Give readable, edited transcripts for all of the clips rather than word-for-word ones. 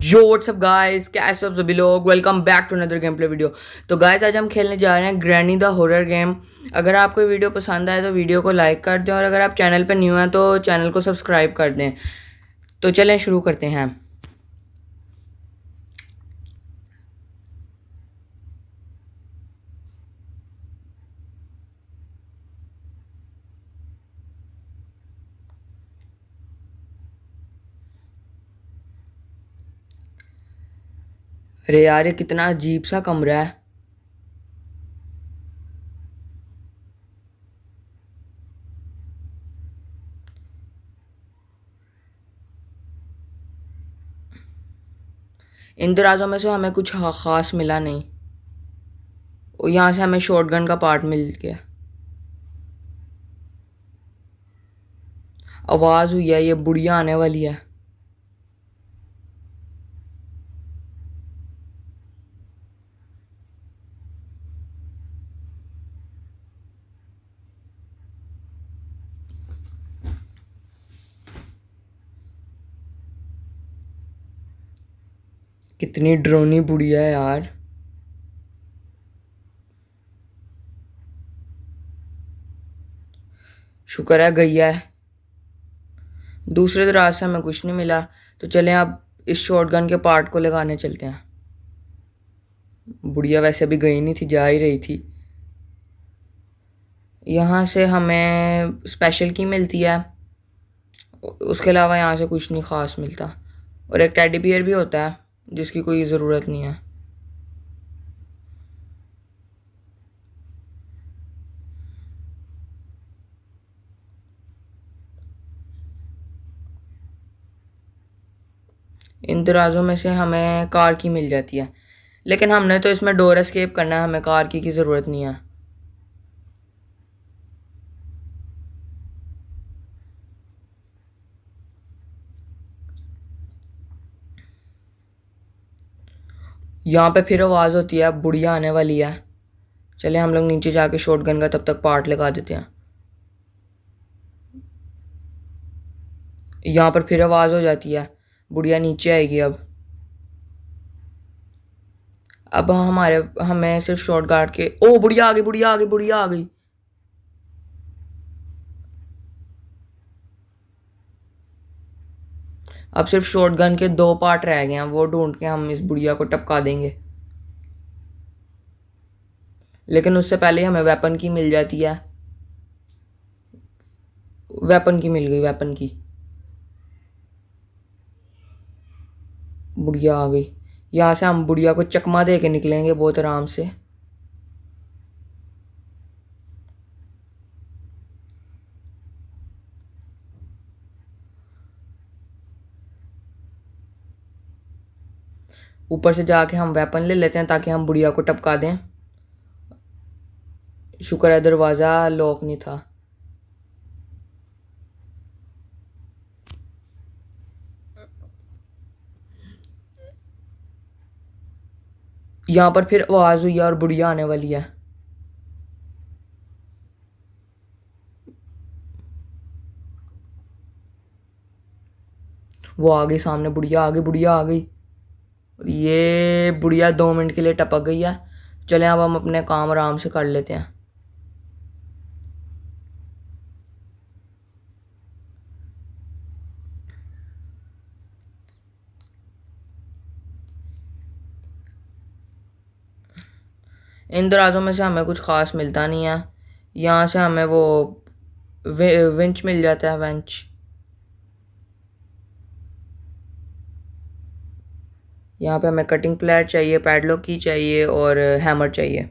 यो WhatsApp guys, कैसे हो आप सभी लोग। Welcome back to another gameplay video. तो गाइस आज हम खेलने जा रहे हैं ग्रैनी द हॉरर गेम। अगर आपको वीडियो पसंद आए तो वीडियो को लाइक कर दें और अगर आप चैनल पर न्यू हैं तो चैनल को सब्सक्राइब कर दें। तो चलें शुरू करते हैं। अरे यार, ये कितना अजीब सा कमरा है। इन दराजों में से हमें कुछ खास मिला नहीं और यहाँ से हमें शॉटगन का पार्ट मिल गया। आवाज़ हुई है, ये बुढ़िया आने वाली है। कितनी ड्रोनी बुढ़िया है यार। शुक्र है गई है। दूसरे दराज से हमें कुछ नहीं मिला, तो चलें अब इस शॉटगन के पार्ट को लगाने चलते हैं। बुढ़िया वैसे अभी गई नहीं थी, जा ही रही थी। यहाँ से हमें स्पेशल की मिलती है, उसके अलावा यहाँ से कुछ नहीं ख़ास मिलता। और एक टेडी बियर भी होता है जिसकी कोई ज़रूरत नहीं है। इन दराजों में से हमें कार की मिल जाती है, लेकिन हमने तो इसमें डोर एस्केप करना है, हमें कार की ज़रूरत नहीं है। यहाँ पे फिर आवाज़ होती है, बुढ़िया आने वाली है। चले हम लोग नीचे जाके शॉटगन का तब तक पार्ट लगा देते हैं। यहाँ पर फिर आवाज़ हो जाती है, बुढ़िया नीचे आएगी। अब हमें सिर्फ शॉट गार्ड के ओ बुढ़िया आ गई, बुढ़िया आ गई, बुढ़िया आ गई। अब सिर्फ शॉटगन के 2 पार्ट रह गए हैं, वो ढूंढ के हम इस बुढ़िया को टपका देंगे। लेकिन उससे पहले हमें वेपन की मिल जाती है। वेपन की मिल गई, वेपन की। बुढ़िया आ गई। यहाँ से हम बुढ़िया को चकमा दे के निकलेंगे बहुत आराम से। ऊपर से जाके हम वेपन ले लेते हैं ताकि हम बुढ़िया को टपका दें। शुक्र है दरवाज़ा लॉक नहीं था। यहाँ पर फिर आवाज़ हुई है और बुढ़िया आने वाली है। वो आ गई सामने, बुढ़िया आ गई, बुढ़िया आ गई। और ये बुढ़िया 2 मिनट के लिए टपक गई है। चलें अब हम अपने काम आराम से कर लेते हैं। इन दराजों में से हमें कुछ ख़ास मिलता नहीं है। यहाँ से हमें वो विंच मिल जाता है, वेंच। यहाँ पे हमें कटिंग प्लेट चाहिए, पैडलॉक की चाहिए और हैमर चाहिए।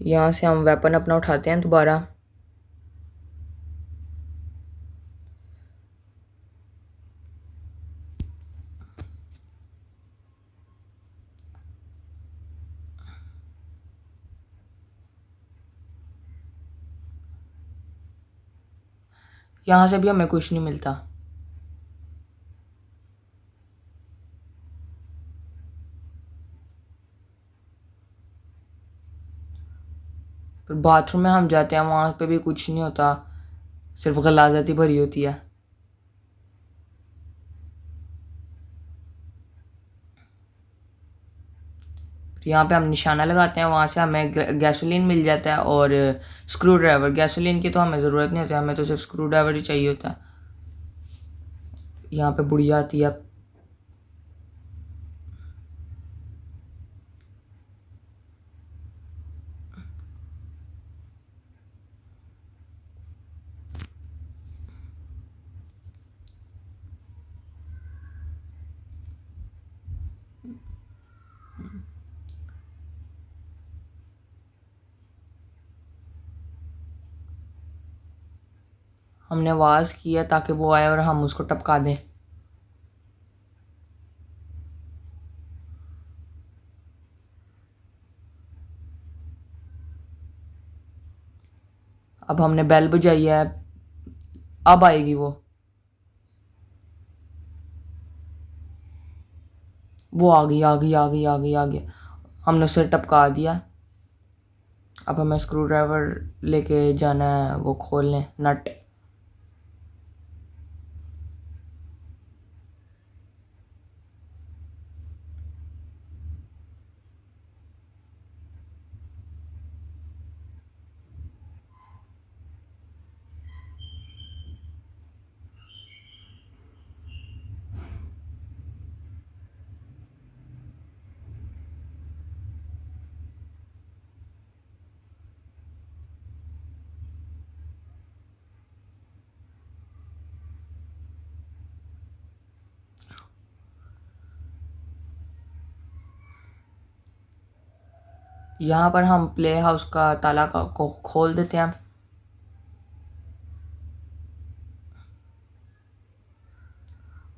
यहाँ से हम वेपन अपना उठाते हैं दोबारा। यहाँ से भी हमें कुछ नहीं मिलता। फिर बाथरूम में हम जाते हैं, वहाँ पे भी कुछ नहीं होता, सिर्फ गलाजत ही भरी होती है। फिर यहाँ पे हम निशाना लगाते हैं, वहाँ से हमें गैसोलीन मिल जाता है और स्क्रू ड्राइवर। गैसोलीन की तो हमें ज़रूरत नहीं होती, हमें तो सिर्फ स्क्रू ड्राइवर ही चाहिए होता है। यहाँ पे बुढ़िया आती है। हमने आवाज़ की है ताकि वो आए और हम उसको टपका दें। अब हमने बेल बजाई है, अब आएगी वो आ गई आ गई आ गई आ गई आ गई। हमने उसे टपका दिया। अब हमें स्क्रू ड्राइवर लेके जाना है, वो खोलने नट। यहाँ पर हम प्ले हाउस का ताला को खोल देते हैं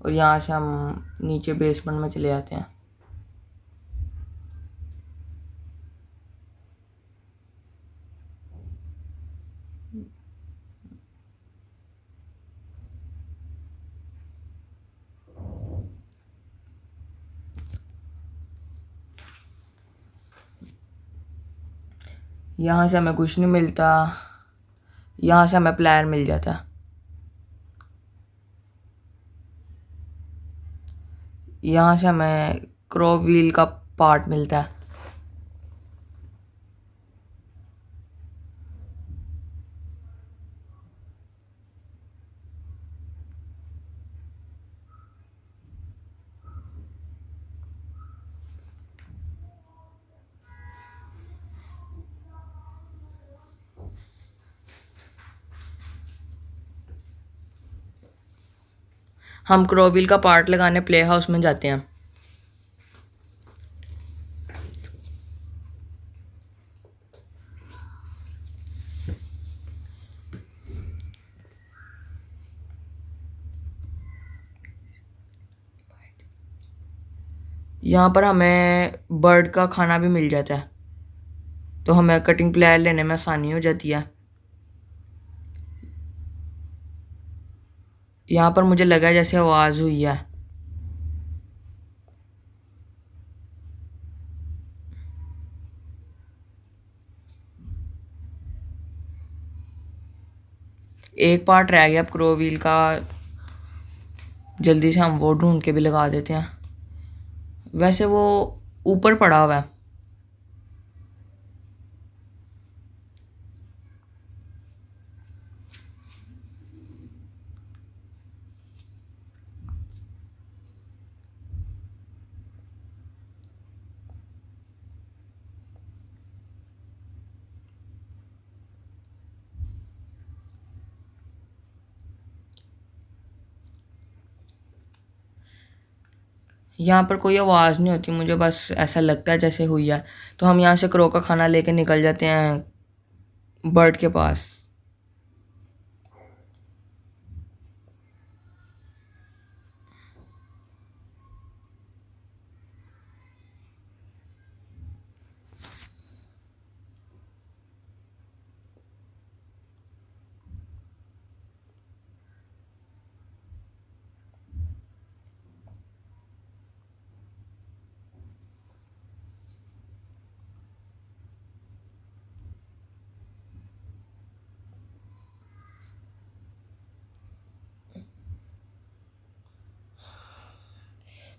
और यहाँ से हम नीचे बेसमेंट में चले जाते हैं। यहाँ से हमें कुछ नहीं मिलता, यहाँ से हमें प्लायर मिल जाता है। यहाँ से हमें क्रो व्हील का पार्ट मिलता है। हम क्रो व्हील का पार्ट लगाने प्ले हाउस में जाते हैं। यहाँ पर हमें बर्ड का खाना भी मिल जाता है, तो हमें कटिंग प्लायर लेने में आसानी हो जाती है। यहाँ पर मुझे लगा जैसे आवाज़ हुई है। एक पार्ट रह गया अब क्रो व्हील का, जल्दी से हम वो ढूंढ के भी लगा देते हैं। वैसे वो ऊपर पड़ा हुआ है। यहाँ पर कोई आवाज़ नहीं होती, मुझे बस ऐसा लगता है जैसे हुई है। तो हम यहाँ से क्रो का खाना लेके निकल जाते हैं बर्ड के पास।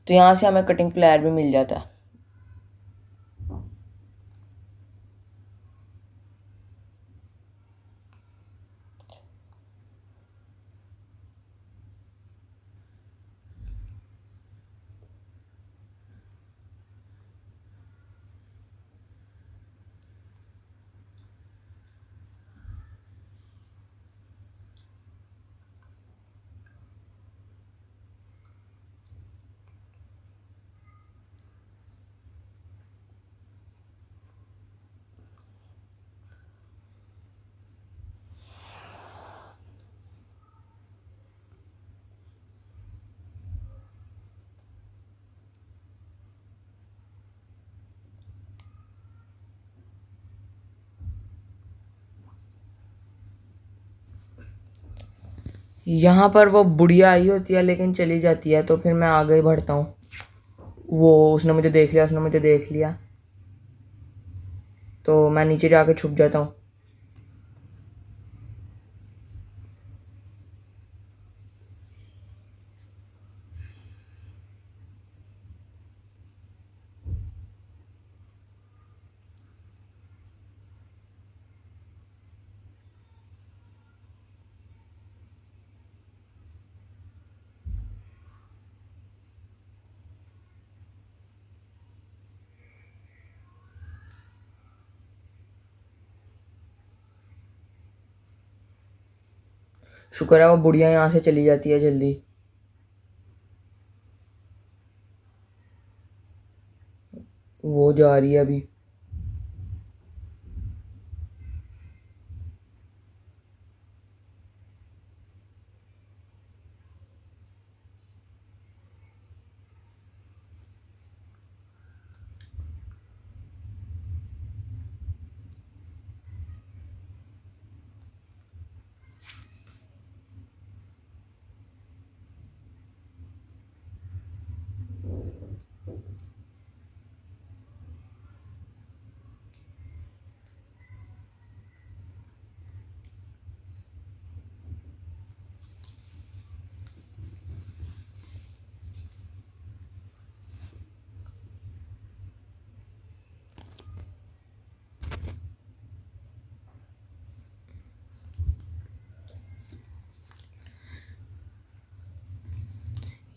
तो यहाँ से हमें कटिंग प्लायर भी मिल जाता है। यहाँ पर वो बुढ़िया आई होती है लेकिन चली जाती है, तो फिर मैं आगे बढ़ता हूँ। वो उसने मुझे देख लिया, तो मैं नीचे जाके छुप जाता हूँ। शुक्र है वो बुढ़िया यहाँ से चली जाती है जल्दी। वो जा रही है अभी।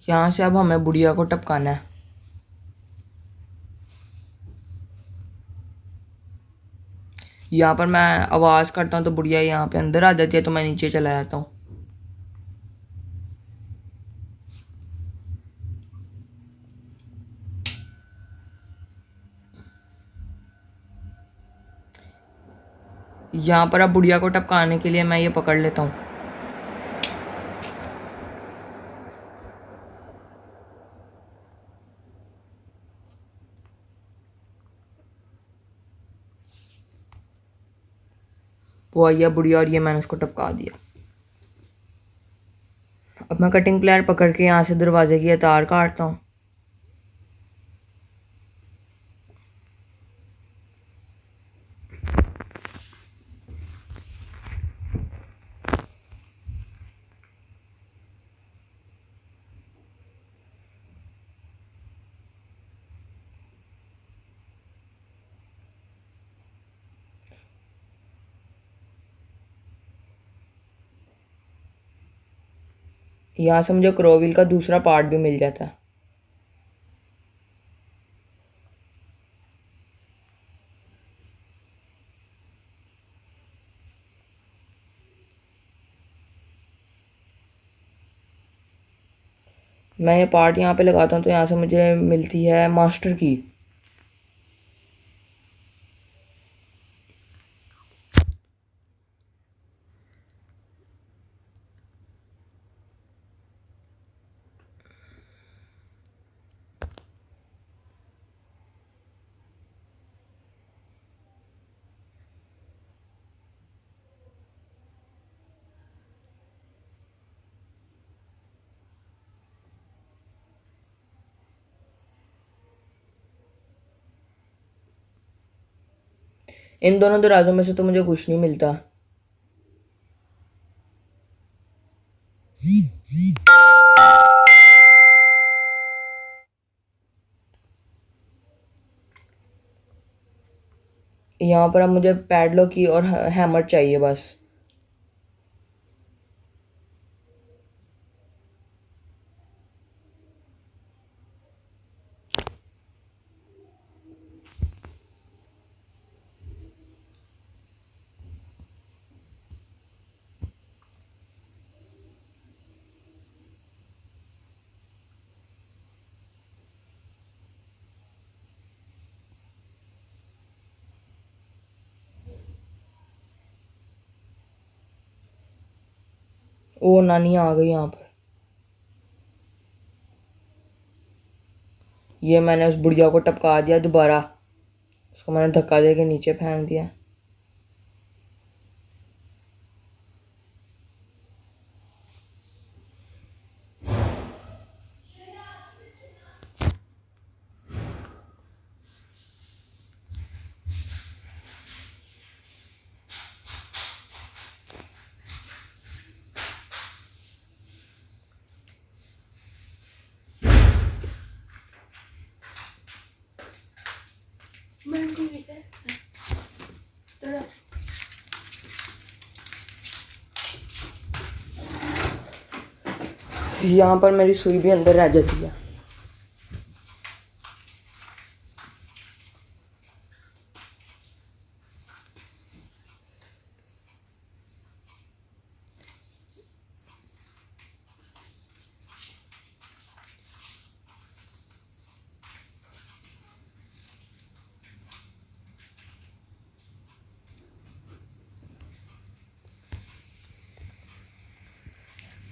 यहाँ से अब हमें बुढ़िया को टपकाना है। यहाँ पर मैं आवाज़ करता हूँ तो बुढ़िया यहाँ पे अंदर आ जाती है, तो मैं नीचे चला जाता हूँ। यहाँ पर अब बुढ़िया को टपकाने के लिए मैं ये पकड़ लेता हूँ। वो आई है बुढ़िया और ये मैंने उसको टपका दिया। अब मैं कटिंग प्लायर पकड़ के यहाँ से दरवाजे की तार काटता हूँ। यहाँ से मुझे क्रोविल का दूसरा पार्ट भी मिल जाता है। मैं ये पार्ट यहाँ पे लगाता हूँ तो यहाँ से मुझे मिलती है मास्टर की। इन दोनों दरवाजों में से तो मुझे कुछ नहीं मिलता। यहाँ पर अब मुझे पैडलॉक की और हैमर चाहिए बस। ओ नानी आ गई यहाँ पर। ये मैंने उस बुढ़िया को टपका दिया दोबारा, उसको मैंने धक्का दे के नीचे फेंक दिया। यहाँ पर मेरी सुई भी अंदर रह जाती है।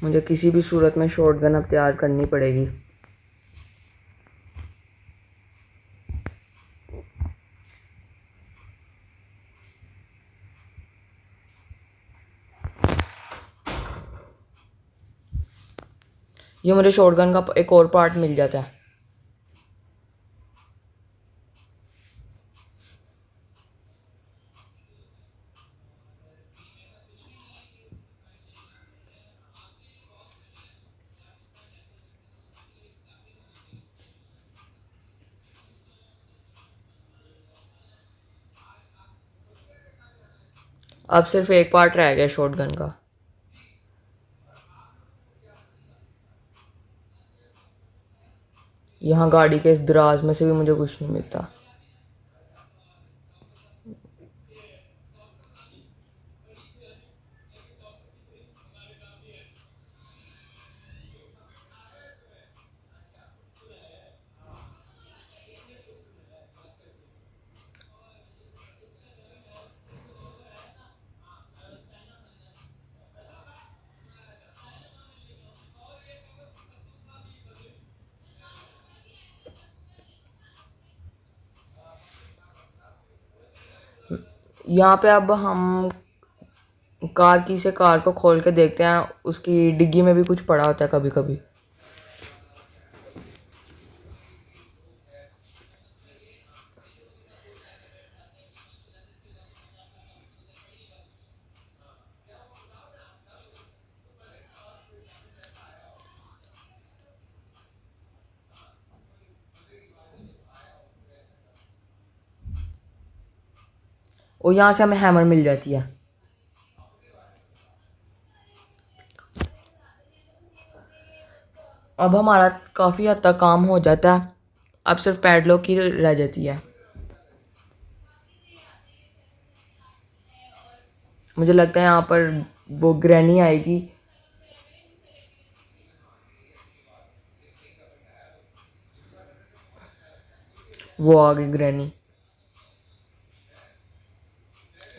मुझे किसी भी सूरत में शॉटगन अब तैयार करनी पड़ेगी। ये मुझे शॉटगन का एक और पार्ट मिल जाता है। अब सिर्फ एक पार्ट रह गया शॉटगन का। यहाँ गाड़ी के इस दराज में से भी मुझे कुछ नहीं मिलता। यहाँ पे अब हम कार की से कार को खोल के देखते हैं, उसकी डिग्गी में भी कुछ पड़ा होता है कभी कभी। और यहाँ से हमें हैमर मिल जाती है। अब हमारा काफ़ी हद तक काम हो जाता है। अब सिर्फ पैडलॉक की रह जाती है। मुझे लगता है यहाँ पर वो ग्रैनी आएगी। वो आ गई ग्रैनी।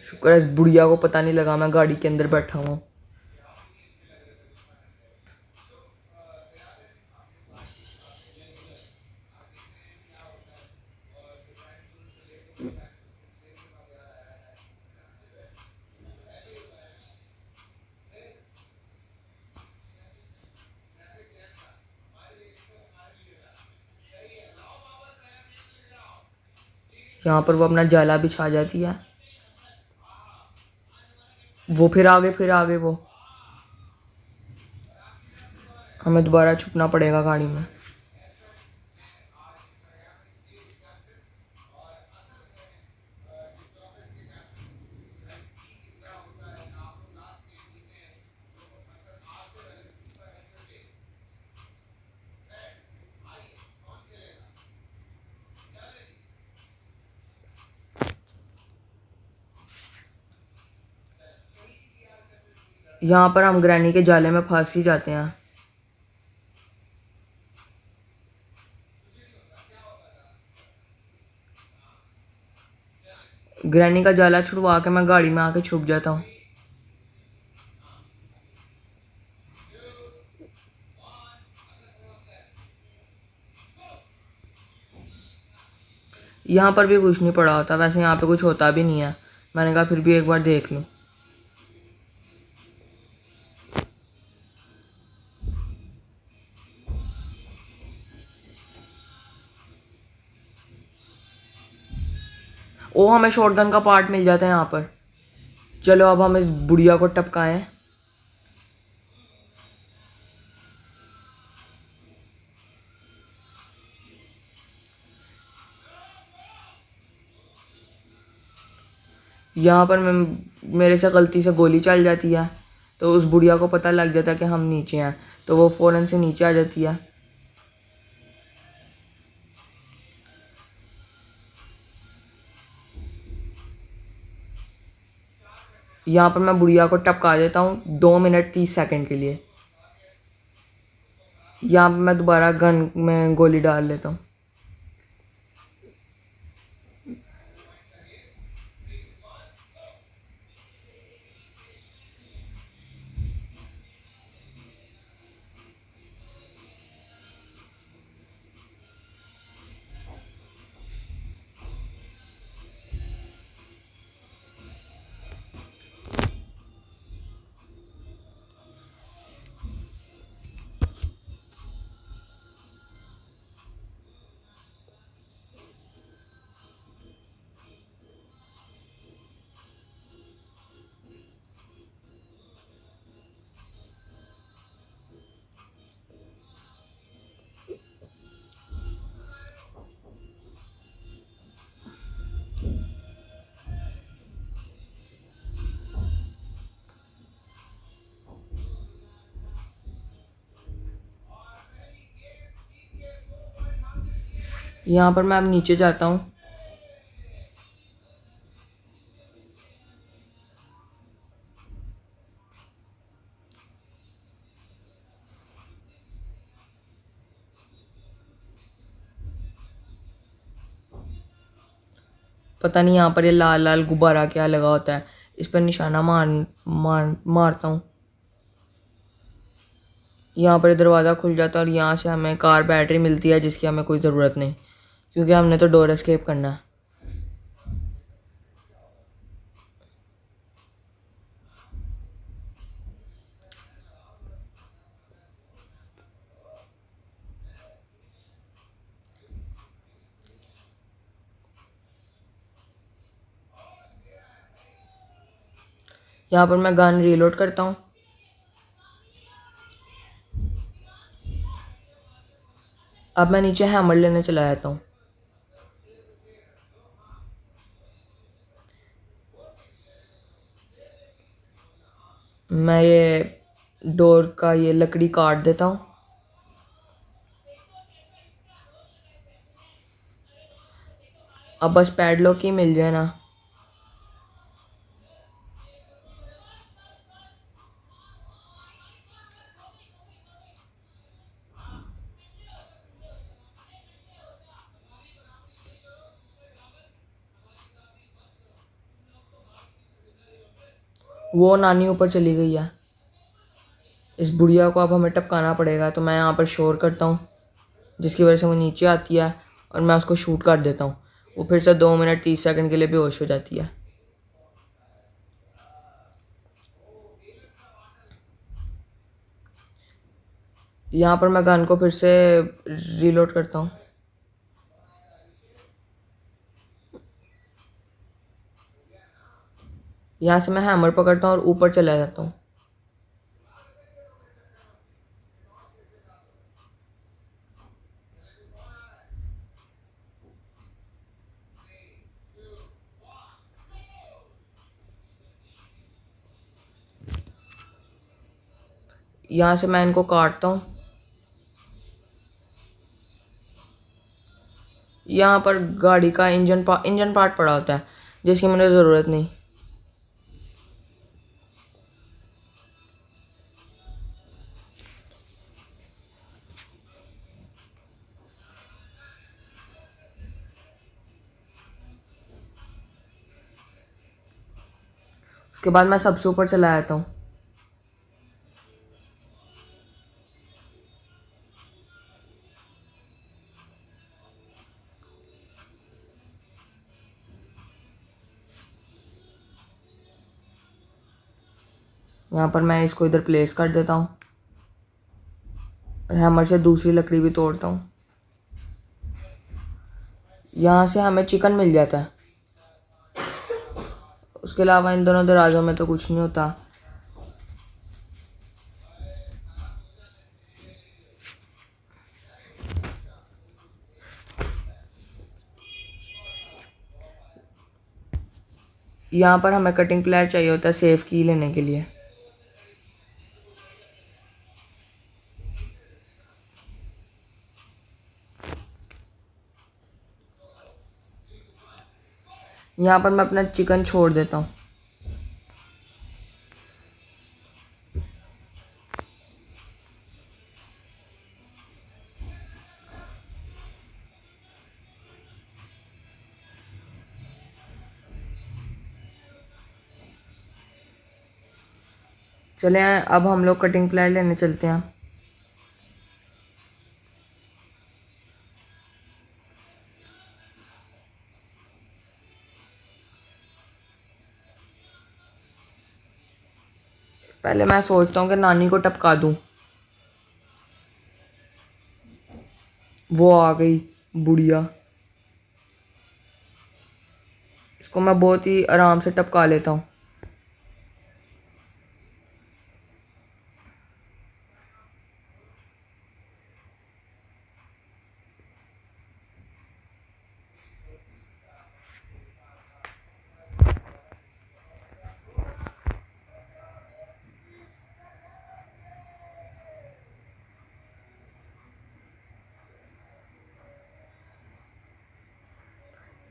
शुक्र है इस बुढ़िया को पता नहीं लगा मैं गाड़ी के अंदर बैठा हूँ। यहाँ पर वो अपना जाला बिछा जाती है। वो फिर आगे वो हमें दोबारा छुपना पड़ेगा गाड़ी में। यहाँ पर हम ग्रैनी के जाले में फंस ही जाते हैं। ग्रैनी का जाला छुड़वा के मैं गाड़ी में आके छुप जाता हूँ। यहाँ पर भी कुछ नहीं पड़ा होता, वैसे यहाँ पे कुछ होता भी नहीं है। मैंने कहा फिर भी एक बार देख लूँ। ओ, हमें शॉटगन का पार्ट मिल जाता है यहाँ पर। चलो अब हम इस बुढ़िया को टपकाएं। यहाँ पर मेरे से गलती से गोली चल जाती है, तो उस बुढ़िया को पता लग जाता है कि हम नीचे हैं, तो वो फ़ौरन से नीचे आ जाती है। यहाँ पर मैं बुढ़िया को टपका देता हूँ 2 मिनट 30 सेकंड के लिए। यहाँ पर मैं दोबारा गन में गोली डाल लेता हूँ। यहाँ पर मैं अब नीचे जाता हूँ। पता नहीं यहाँ पर ये लाल लाल गुब्बारा क्या लगा होता है, इस पर निशाना मारता हूँ। यहाँ पर दरवाज़ा खुल जाता है और यहाँ से हमें कार बैटरी मिलती है, जिसकी हमें कोई ज़रूरत नहीं, क्योंकि हमने तो डोर एस्केप करना है। यहाँ पर मैं गन रीलोड करता हूँ। अब मैं नीचे हैमर लेने चला जाता हूँ। मैं ये डोर का ये लकड़ी काट देता हूँ। अब बस पैडलॉक ही मिल जाए ना। वो नानी ऊपर चली गई है। इस बुढ़िया को अब हमें टपकाना पड़ेगा, तो मैं यहाँ पर शोर करता हूँ, जिसकी वजह से वो नीचे आती है और मैं उसको शूट कर देता हूँ। वो फिर से 2 मिनट 30 सेकंड के लिए बेहोश हो जाती है। यहाँ पर मैं गन को फिर से रीलोड करता हूँ। यहाँ से मैं हैमर पकड़ता हूँ और ऊपर चला जाता हूँ। यहाँ से मैं इनको काटता हूँ। यहाँ पर गाड़ी का इंजन पार्ट पड़ा होता है, जिसकी मुझे ज़रूरत नहीं। उसके बाद मैं सबसे ऊपर चला जाता हूँ। यहाँ पर मैं इसको इधर प्लेस कर देता हूँ और हैमर से दूसरी लकड़ी भी तोड़ता हूँ। यहाँ से हमें चिकन मिल जाता है। उसके अलावा इन दोनों दरवाज़ों में तो कुछ नहीं होता। यहाँ पर हमें कटिंग प्लेयर चाहिए होता है सेफ की लेने के लिए। यहाँ पर मैं अपना चिकन छोड़ देता हूँ। चले अब हम लोग कटिंग प्लेयर लेने चलते हैं। पहले मैं सोचता हूँ कि नानी को टपका दूँ। वो आ गई बुढ़िया। इसको मैं बहुत ही आराम से टपका लेता हूँ।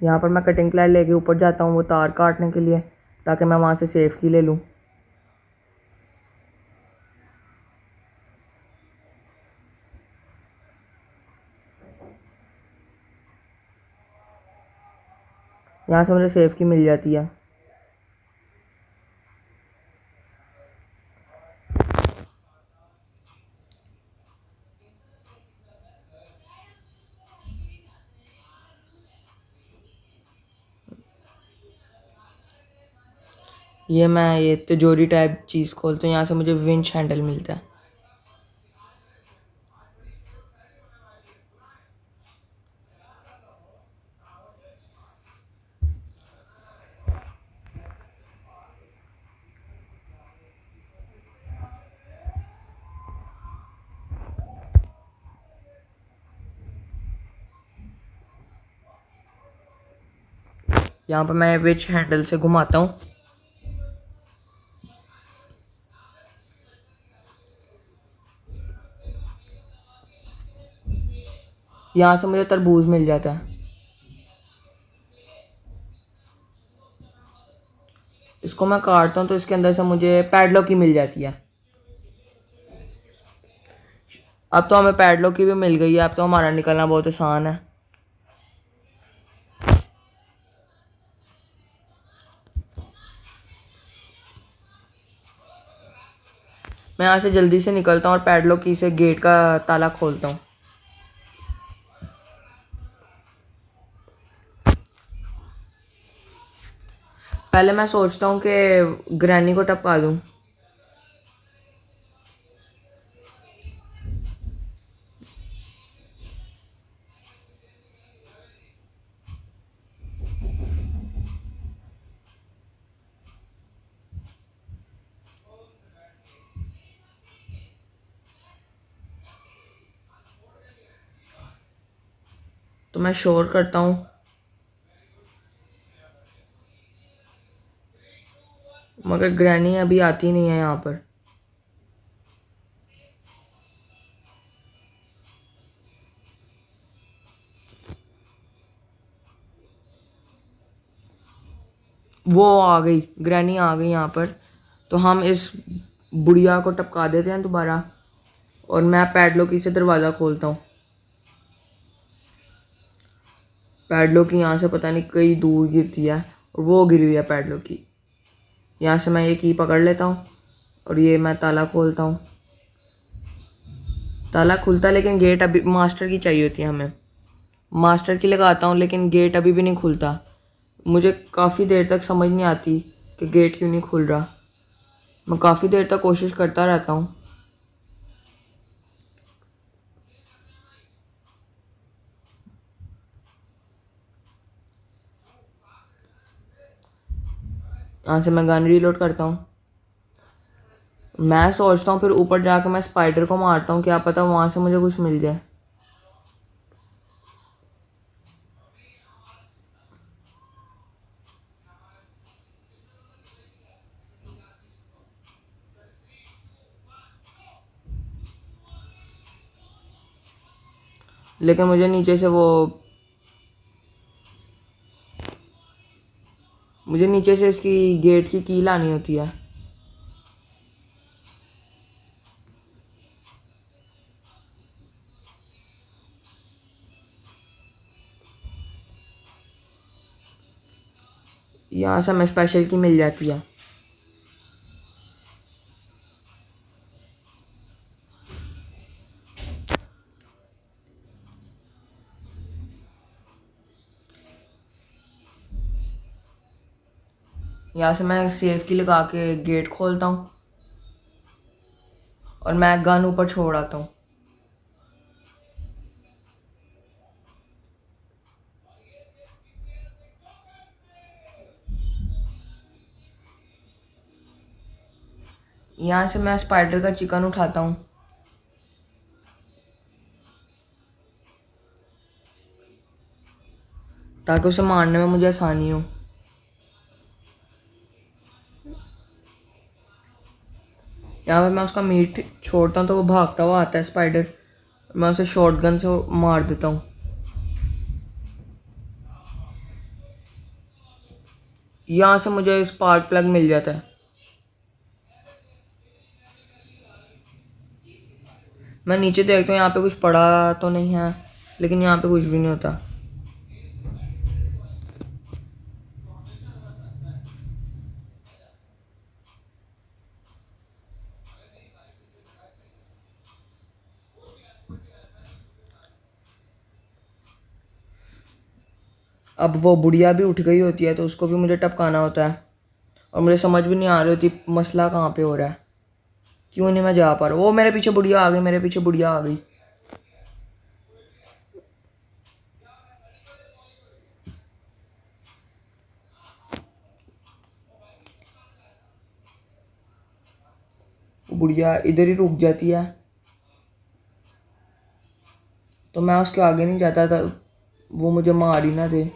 यहाँ पर मैं कटिंग प्लेयर लेके ऊपर जाता हूँ वो तार काटने के लिए, ताकि मैं वहाँ से सेफ की ले लूँ। यहाँ से मुझे सेफ की मिल जाती है। ये मैं ये तिजोरी टाइप चीज़ खोलता हूँ। यहाँ से मुझे विंच हैंडल मिलता है। यहाँ पर मैं विंच हैंडल से घुमाता हूँ। यहाँ से मुझे तरबूज मिल जाता है। इसको मैं काटता हूँ तो इसके अंदर से मुझे पैडलॉक की मिल जाती है। अब तो हमें पैडलॉक की भी मिल गई है। अब तो हमारा निकलना बहुत आसान है। मैं यहाँ से जल्दी से निकलता हूँ और पैडलॉक की से गेट का ताला खोलता हूँ। पहले मैं सोचता हूँ कि ग्रैनी को टपका दूँ। तो मैं शोर करता हूँ, मगर ग्रैनी अभी आती नहीं है यहाँ पर। वो आ गई, ग्रैनी आ गई यहाँ पर। तो हम इस बुढ़िया को टपका देते हैं दोबारा और मैं पैडलॉक की से दरवाज़ा खोलता हूँ। पैडलॉक की यहाँ से पता नहीं कई दूर गिरती है और वो गिरी हुई है पैडलॉक की। यहाँ से मैं ये की पकड़ लेता हूँ और ये मैं ताला खोलता हूँ। ताला खुलता, लेकिन गेट अभी मास्टर की चाहिए होती है हमें। मास्टर की लगाता हूँ लेकिन गेट अभी भी नहीं खुलता। मुझे काफ़ी देर तक समझ नहीं आती कि गेट क्यों नहीं खुल रहा। मैं काफ़ी देर तक कोशिश करता रहता हूँ। यहाँ से मैं गन रीलोड करता हूँ। मैं सोचता हूँ फिर ऊपर जाकर मैं स्पाइडर को मारता हूँ, क्या पता वहाँ से मुझे कुछ मिल जाए। लेकिन मुझे नीचे से इसकी गेट की कील आनी होती है। यहाँ से हमें स्पेशल की मिल जाती है। यहाँ से मैं सेफ की लगा के गेट खोलता हूँ और मैं गन ऊपर छोड़ आता हूँ। यहाँ से मैं स्पाइडर का चिकन उठाता हूँ। ताकि उसे मारने में मुझे आसानी हो। यहाँ पर मैं उसका मीट छोड़ता हूँ तो वो भागता हुआ आता है स्पाइडर। मैं उसे शॉटगन से मार देता हूँ। यहाँ से मुझे स्पार्क प्लग मिल जाता है। मैं नीचे देखता हूँ यहाँ पे कुछ पड़ा तो नहीं है, लेकिन यहाँ पे कुछ भी नहीं होता। अब वो बुढ़िया भी उठ गई होती है तो उसको भी मुझे टपकाना होता है और मुझे समझ भी नहीं आ रही होती मसला कहाँ पे हो रहा है, क्यों नहीं मैं जा पा रहा। वो मेरे पीछे बुढ़िया आ गई, मेरे पीछे बुढ़िया आ गई। बुढ़िया इधर ही रुक जाती है तो मैं उसके आगे नहीं जाता था, वो मुझे मार ही ना दे।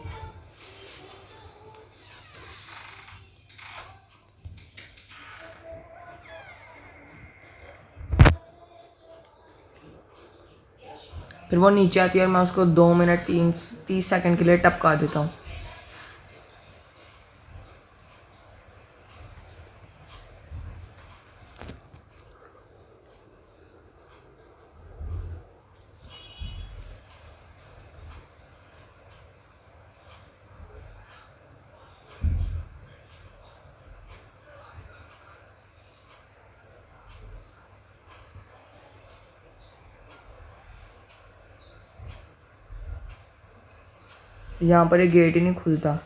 फिर वो नीचे आती है और मैं उसको 2 मिनट 30 सेकंड के लिए टपका देता हूँ। यहाँ पर ये गेट ही नहीं खुलता।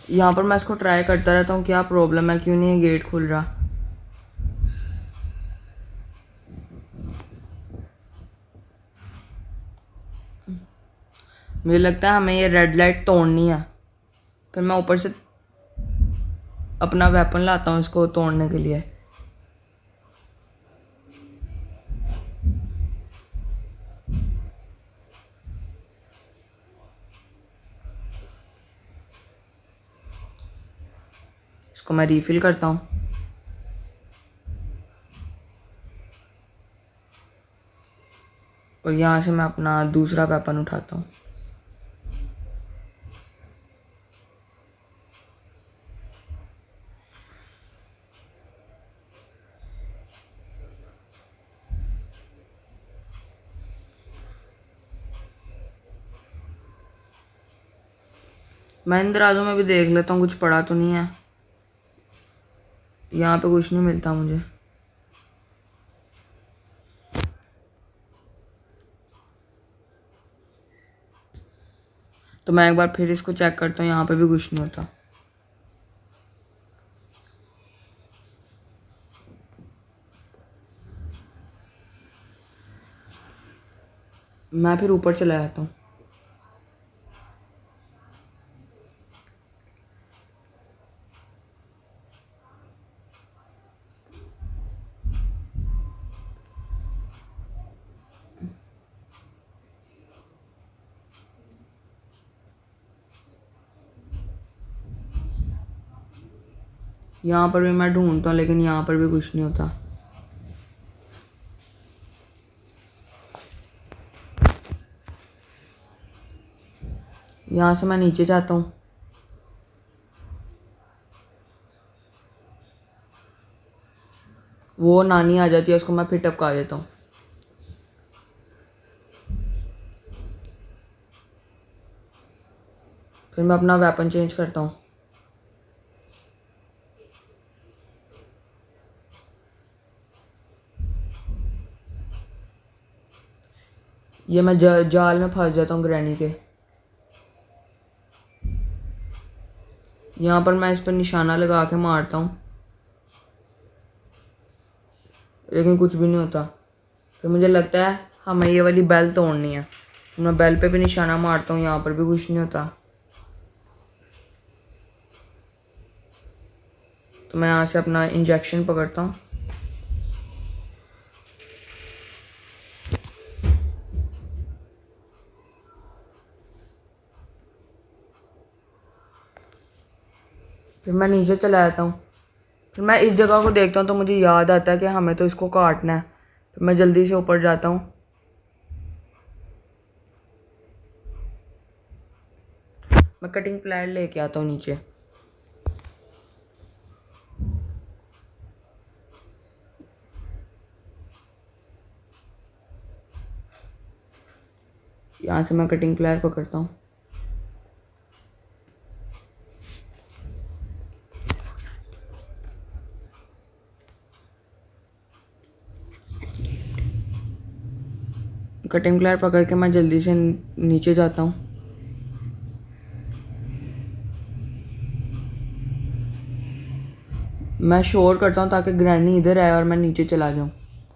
यहाँ पर मैं इसको ट्राई करता रहता हूँ, क्या प्रॉब्लम है, क्यों नहीं है गेट खुल रहा। मुझे लगता है हमें ये रेड लाइट तोड़नी है। फिर मैं ऊपर से अपना वेपन लाता हूँ इसको तोड़ने के लिए। इसको मैं रीफिल करता हूँ। और यहाँ से मैं अपना दूसरा वेपन उठाता हूँ। मैं इन दराजों में भी देख लेता हूँ कुछ पड़ा तो नहीं है। यहाँ पे कुछ नहीं मिलता मुझे। तो मैं एक बार फिर इसको चेक करता हूँ, यहाँ पे भी कुछ नहीं होता। मैं फिर ऊपर चला जाता हूँ। यहाँ पर भी मैं ढूंढता हूँ लेकिन यहाँ पर भी कुछ नहीं होता। यहाँ से मैं नीचे जाता हूँ। वो नानी आ जाती है, उसको मैं फिर टपका देता हूँ। फिर मैं अपना वेपन चेंज करता हूँ। ये मैं जाल में फंस जाता हूँ ग्रैनी के। यहाँ पर मैं इस पर निशाना लगा के मारता हूँ लेकिन कुछ भी नहीं होता। फिर मुझे लगता है हमें ये वाली बेल तोड़नी है। मैं बेल पे भी निशाना मारता हूँ, यहाँ पर भी कुछ नहीं होता। तो मैं यहाँ से अपना इंजेक्शन पकड़ता हूँ। फिर मैं नीचे चला जाता हूँ। फिर मैं इस जगह को देखता हूँ तो मुझे याद आता है कि हमें तो इसको काटना है। फिर मैं जल्दी से ऊपर जाता हूँ। मैं कटिंग प्लायर लेके आता हूँ नीचे। यहाँ से मैं कटिंग प्लायर पकड़ता हूँ। कटिंग प्लायर पकड़ के मैं जल्दी से नीचे जाता हूँ। मैं शोर करता हूँ ताकि ग्रैनी इधर आए और मैं नीचे चला जाऊँ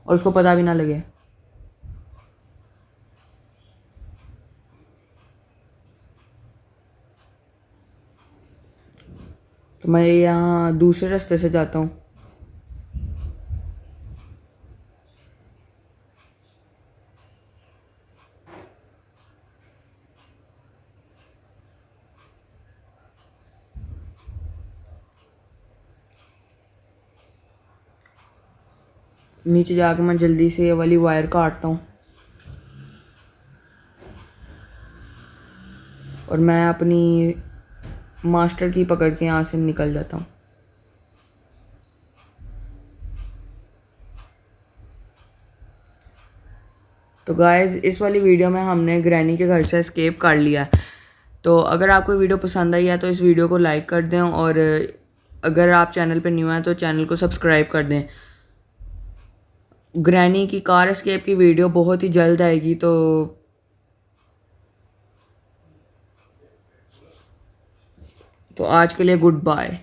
और उसको पता भी ना लगे। तो मैं यहाँ दूसरे रास्ते से जाता हूँ। नीचे जाकर मैं जल्दी से ये वाली वायर काटता हूँ और मैं अपनी मास्टर की पकड़ के यहाँ से निकल जाता हूँ। तो गाइस इस वाली वीडियो में हमने ग्रैनी के घर से एस्केप कर लिया है। तो अगर आपको वीडियो पसंद आई है तो इस वीडियो को लाइक कर दें और अगर आप चैनल पर न्यू हैं तो चैनल को सब्सक्राइब कर दें। ग्रैनी की कार एस्केप की वीडियो बहुत ही जल्द आएगी। तो आज के लिए गुड बाय।